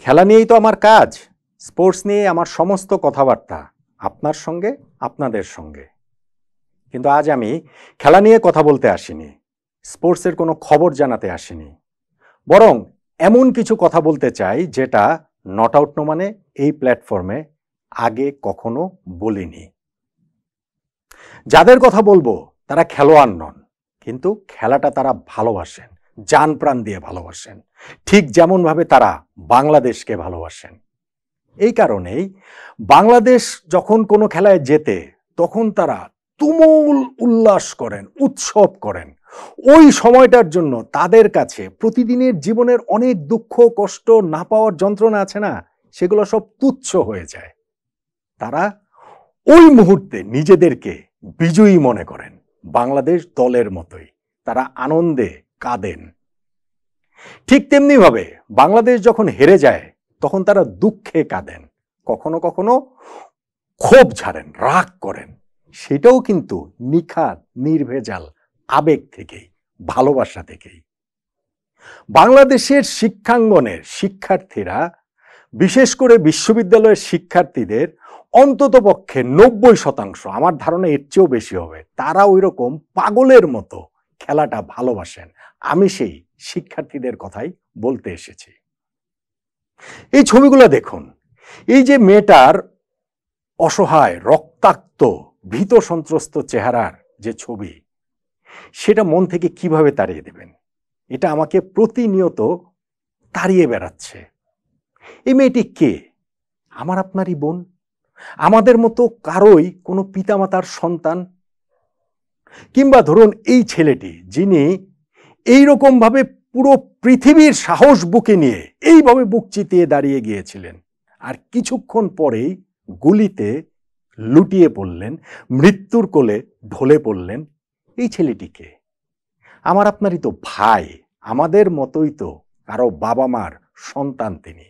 খেলা নিয়েই তো আমার কাজ, স্পোর্টস নিয়ে আমার সমস্ত কথাবার্তা আপনার সঙ্গে, আপনাদের সঙ্গে। কিন্তু আজ আমি খেলা নিয়ে কথা বলতে আসিনি, স্পোর্টসের কোনো খবর জানাতে আসিনি, বরং এমন কিছু কথা বলতে চাই যেটা নট আউট নো মানে এই প্ল্যাটফর্মে আগে কখনো বলিনি। যাদের কথা বলবো তারা খেলোয়াড় নন, কিন্তু খেলাটা তারা ভালোবাসেন, জান প্রাণ দিয়ে ভালোবাসেন, ঠিক যেমনভাবে তারা বাংলাদেশকে ভালোবাসেন। এই কারণেই বাংলাদেশ যখন কোনো খেলায় জেতে তখন তারা তুমুল উল্লাস করেন, উৎসব করেন। ওই সময়টার জন্য তাদের কাছে প্রতিদিনের জীবনের অনেক দুঃখ, কষ্ট, না পাওয়ার যন্ত্রণা আছে না, সেগুলো সব তুচ্ছ হয়ে যায়। তারা ওই মুহূর্তে নিজেদেরকে বিজয়ী মনে করেন, বাংলাদেশ দলের মতোই তারা আনন্দে কাঁদেন। ঠিক তেমনি ভাবে বাংলাদেশ যখন হেরে যায় তখন তারা দুঃখে কাঁদেন, কখনো কখনো ক্ষোভ ঝাড়েন, রাগ করেন। সেটাও কিন্তু নিখাদ নির্ভেজাল আবেগ থেকেই, ভালোবাসা থেকেই। বাংলাদেশের শিক্ষাঙ্গনের শিক্ষার্থীরা, বিশেষ করে বিশ্ববিদ্যালয়ের শিক্ষার্থীদের অন্ততপক্ষে 90%, আমার ধারণা এর চেয়েও বেশি হবে, তারা ওই রকম পাগলের মতো খেলাটা ভালোবাসেন। আমি সেই শিক্ষার্থীদের কথাই বলতে এসেছি। এই ছবিগুলো দেখুন, এই যে মেয়েটার অসহায়, রক্তাক্ত, ভীত সন্ত্রস্ত চেহারার যে ছবি, সেটা মন থেকে কিভাবে তাড়িয়ে দেবেন? এটা আমাকে প্রতিনিয়ত তাড়িয়ে বেড়াচ্ছে। এই মেয়েটি কে? আমার আপনারই বোন, আমাদের মতো কারোই কোনো পিতামাতার সন্তান। কিংবা ধরুন এই ছেলেটি, যিনি এইরকম ভাবে পুরো পৃথিবীর সাহস বুকে নিয়ে এইভাবে বুক চিতিয়ে দাঁড়িয়ে গিয়েছিলেন, আর কিছুক্ষণ পরেই গুলিতে লুটিয়ে পড়লেন, মৃত্যুর কোলে ঢলে পড়লেন। এই ছেলেটিকে আমার আপনারই তো ভাই, আমাদের মতোই তো কারো বাবা মার সন্তান তিনি।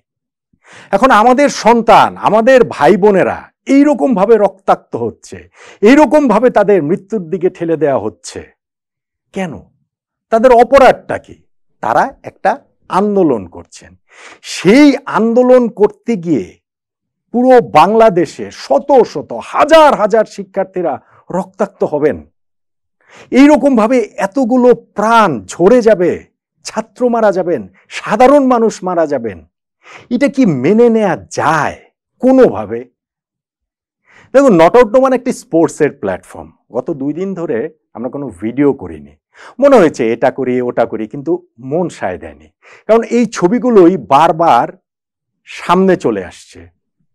এখন আমাদের সন্তান, আমাদের ভাই বোনেরা এইরকম ভাবে রক্তাক্ত হচ্ছে, এইরকম ভাবে তাদের মৃত্যুর দিকে ঠেলে দেওয়া হচ্ছে কেন? তাদের অপরাধটা কি? তারা একটা আন্দোলন করছেন। সেই আন্দোলন করতে গিয়ে পুরো বাংলাদেশে শত শত, হাজার হাজার শিক্ষার্থীরা রক্তাক্ত হবেন। এইরকম ভাবে এতগুলো প্রাণ ঝরে যাবে, ছাত্র মারা যাবেন, সাধারণ মানুষ মারা যাবেন। এটা কি মেনে নেওয়া যায় কোনোভাবে? দেখুন, নট আউট নো মানে একটি স্পোর্টসের প্ল্যাটফর্ম। গত 2 দিন ধরে আমরা কোনো ভিডিও করিনি, মনে হয়েছে এটা করি ওটা করি, কিন্তু মন সায় দেয়নি। কারণ এই ছবিগুলোই বারবার সামনে চলে আসছে,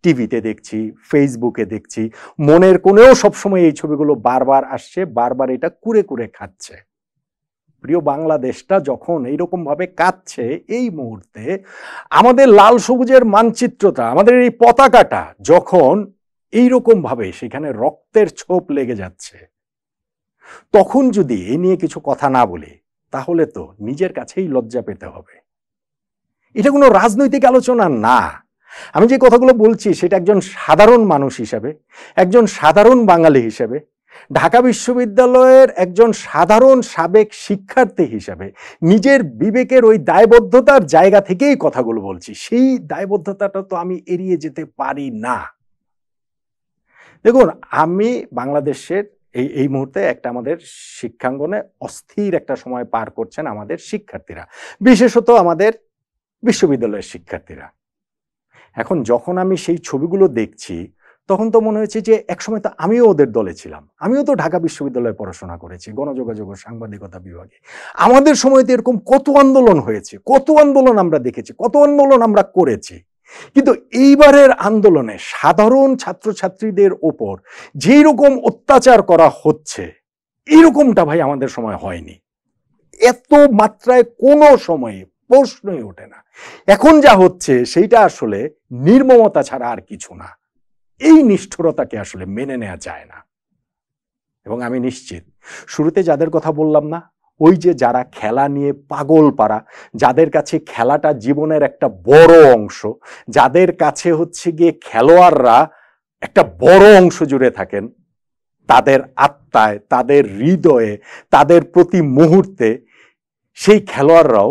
টিভিতে দেখছি, ফেসবুকে দেখছি, মনের কোণেও সবসময় এই ছবিগুলো বারবার আসছে, বারবার এটা কুরে কুরে খাচ্ছে। প্রিয় বাংলাদেশটা যখন এইরকম ভাবে কাঁদছে, এই মুহূর্তে আমাদের লাল সবুজের মানচিত্রটা, আমাদের এই পতাকাটা যখন এইরকম ভাবে সেখানে রক্তের ছোপ লেগে যাচ্ছে, তখন যদি এই নিয়ে কিছু কথা না বলি তাহলে তো নিজের কাছেই লজ্জা পেতে হবে। এটা কোনো রাজনৈতিক আলোচনা না। আমি যে কথাগুলো বলছি সেটা একজন সাধারণ মানুষ হিসেবে, একজন সাধারণ বাঙালি হিসেবে, ঢাকা বিশ্ববিদ্যালয়ের একজন সাধারণ সাবেক শিক্ষার্থী হিসেবে নিজের বিবেকের ওই দায়বদ্ধতার জায়গা থেকেই কথাগুলো বলছি। সেই দায়বদ্ধতাটা তো আমি এড়িয়ে যেতে পারি না। দেখুন, আমি বাংলাদেশের এই মুহূর্তে একটা আমাদের শিক্ষাঙ্গনে অস্থির একটা সময় পার করছেন আমাদের শিক্ষার্থীরা, বিশেষত আমাদের বিশ্ববিদ্যালয়ের শিক্ষার্থীরা। এখন যখন আমি সেই ছবিগুলো দেখছি তখন তো মনে হয়েছে যে একসময় তো আমিও ওদের দলে ছিলাম, আমিও তো ঢাকা বিশ্ববিদ্যালয়ে পড়াশোনা করেছি, গণযোগাযোগ ও সাংবাদিকতা বিভাগে। আমাদের সময় তো এরকম কত আন্দোলন হয়েছে, কত আন্দোলন আমরা দেখেছি, কত আন্দোলন আমরা করেছি। কিন্তু এইবারের আন্দোলনে সাধারণ ছাত্রছাত্রীদের ওপর যেই রকম অত্যাচার করা হচ্ছে, এইরকমটা ভাই আমাদের সময় হয়নি। এত মাত্রায় কোনো সময়ে প্রশ্নই ওঠে না। এখন যা হচ্ছে সেইটা আসলে নির্মমতা ছাড়া আর কিছু না। এই নিষ্ঠুরতাকে আসলে মেনে নেওয়া যায় না। এবং আমি নিশ্চিত, শুরুতে যাদের কথা বললাম না, ওই যে যারা খেলা নিয়ে পাগল পারা, যাদের কাছে খেলাটা জীবনের একটা বড় অংশ, যাদের কাছে হচ্ছে গিয়ে খেলোয়াড়রা একটা বড় অংশ জুড়ে থাকেন, তাদের আত্মায়, তাদের হৃদয়ে, তাদের প্রতি মুহূর্তে সেই খেলোয়াড়রাও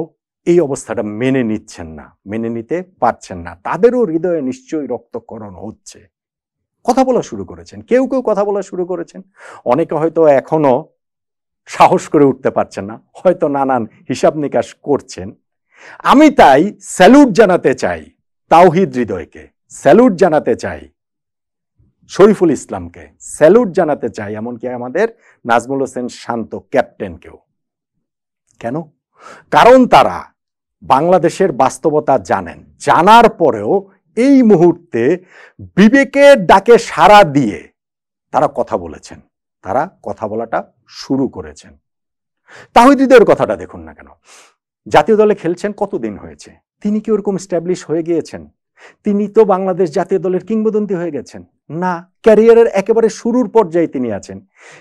এই অবস্থাটা মেনে নিচ্ছেন না, মেনে নিতে পারছেন না। তাদেরও হৃদয়ে নিশ্চয়ই রক্তক্ষরণ হচ্ছে। কথা বলা শুরু করেছেন, কেউ কেউ কথা বলা শুরু করেছেন, অনেকে হয়তো এখনো সাহস করে উঠতে পারছেন না, হয়তো নানান হিসাব নিকাশ করছেন। আমি তাই স্যালুট জানাতে চাই তাওহিদ হৃদয়কে, স্যালুট জানাতে চাই শরীফুল ইসলামকে, স্যালুট জানাতে চাই এমনকি আমাদের নাজমুল হোসেন শান্ত ক্যাপ্টেনকেও। কেন? কারণ তারা বাংলাদেশের বাস্তবতা জানেন, জানার পরেও এই মুহূর্তে বিবেকের ডাকে সাড়া দিয়ে তারা কথা বলেছেন, তারা কথা বলাটা শুরু করেছেন। তাওহিদ হৃদয়ের কথাটা দেখুন না কেন, জাতীয় দলে খেলছেন কতদিন হয়েছে, তিনি কি ওরকম স্ট্যাবলিশ হয়ে গিয়েছেন? তিনি তো বাংলাদেশ জাতীয় দলের কিংবদন্তি হয়ে গেছেন না, ক্যারিয়ারের একেবারে শুরুর পর্যায়ে তিনি আছেন।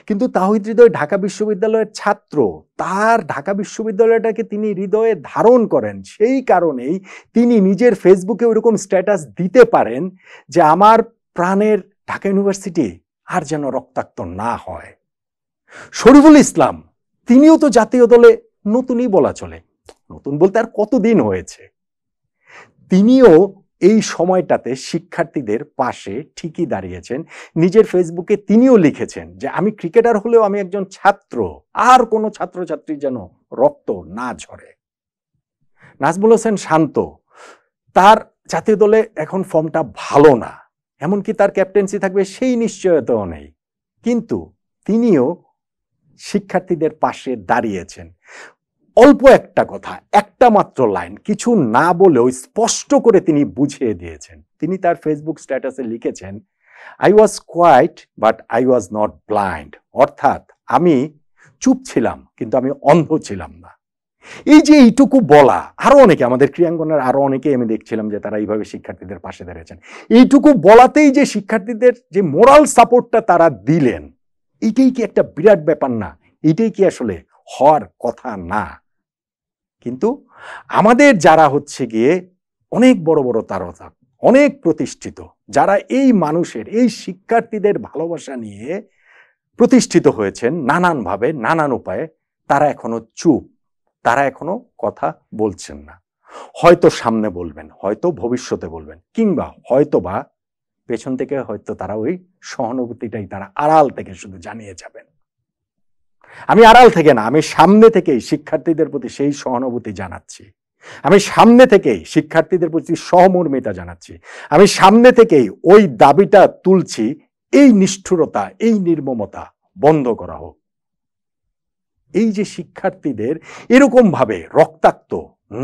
কিন্তু তাওহিদ হৃদয় ঢাকা বিশ্ববিদ্যালয়ের ছাত্র, তার ঢাকা বিশ্ববিদ্যালয়টাকে তিনি হৃদয়ে ধারণ করেন। সেই কারণেই তিনি নিজের ফেসবুকে ওইরকম স্ট্যাটাস দিতে পারেন যে আমার প্রাণের ঢাকা ইউনিভার্সিটি আর যেন রক্তাক্ত না হয়। শরীফুল ইসলাম তিনিও তো জাতীয় দলে নতুনই বলা চলে, নতুন বলতে আর কতদিন হয়েছে, তিনিও এই সময়টাতে শিক্ষার্থীদের পাশে ঠিকই দাঁড়িয়েছেন। নিজের ফেসবুকে তিনিও লিখেছেন যে আমি ক্রিকেটার হলেও আমি একজন ছাত্র, আর কোনো ছাত্রছাত্রী যেন রক্ত না ঝরে। নাজমুল হোসেন শান্ত, তার জাতীয় দলে এখন ফর্মটা ভালো না, এমনকি তার ক্যাপ্টেন্সি থাকবে সেই নিশ্চয়তাও নেই, কিন্তু তিনিও শিক্ষার্থীদের পাশে দাঁড়িয়েছেন। অল্প একটা কথা, একটা মাত্র লাইন, কিছু না বলেও স্পষ্ট করে তিনি বুঝিয়ে দিয়েছেন। তিনি তার ফেসবুক স্ট্যাটাসে লিখেছেন, I was quiet but I was not blind, অর্থাৎ আমি চুপ ছিলাম কিন্তু আমি অন্ধ ছিলাম না। এই যে এইটুকু বলা, আরো অনেকে আমাদের ক্রীড়াঙ্গনের আরো অনেকে আমি দেখছিলাম যে তারা এইভাবে শিক্ষার্থীদের পাশে দাঁড়িয়েছেন, এইটুকু বলাতেই যে শিক্ষার্থীদের যে মোরাল সাপোর্টটা তারা দিলেন, এইটাই কি একটা বিরাট ব্যাপার না? এইটাই কি আসলে হওয়ার কথা না? কিন্তু আমাদের যারা হচ্ছে গিয়ে অনেক বড় বড় তারকা, অনেক প্রতিষ্ঠিত, যারা এই মানুষের, এই শিক্ষার্থীদের ভালোবাসা নিয়ে প্রতিষ্ঠিত হয়েছেন নানানভাবে, নানান উপায়ে, তারা এখনো চুপ, তারা এখনো কথা বলছেন না। হয়তো সামনে বলবেন, হয়তো ভবিষ্যতে বলবেন, কিংবা হয়তো বা পেছন থেকে হয়তো তারা ওই সহানুভূতিটাই তারা আড়াল থেকে শুধু জানিয়ে যাবেন। আমি আড়াল থেকে না, আমি সামনে থেকেই শিক্ষার্থীদের প্রতি সেই সহানুভূতি জানাচ্ছি, আমি সামনে থেকেই শিক্ষার্থীদের প্রতি সহমর্মিতা জানাচ্ছি, আমি সামনে থেকেই ওই দাবিটা তুলছি, এই নিষ্ঠুরতা, এই নির্মমতা বন্ধ করা হোক। এই যে শিক্ষার্থীদের এরকম ভাবে রক্তাক্ত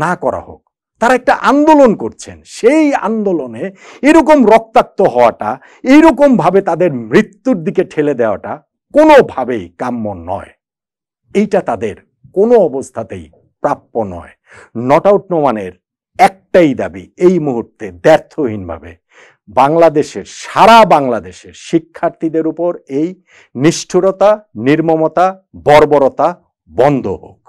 না করা হোক, তারা একটা আন্দোলন করছেন, সেই আন্দোলনে এরকম রক্তাক্ত হওয়াটা, এইরকম ভাবে তাদের মৃত্যুর দিকে ঠেলে দেওয়াটা কোনোভাবেই কাম্য নয়। এইটা তাদের কোনো অবস্থাতেই প্রাপ্য নয়। নট আউট নোমানের একটাই দাবি এই মুহূর্তে দ্ব্যর্থহীনভাবে, বাংলাদেশের, সারা বাংলাদেশের শিক্ষার্থীদের উপর এই নিষ্ঠুরতা, নির্মমতা, বর্বরতা বন্ধ হোক।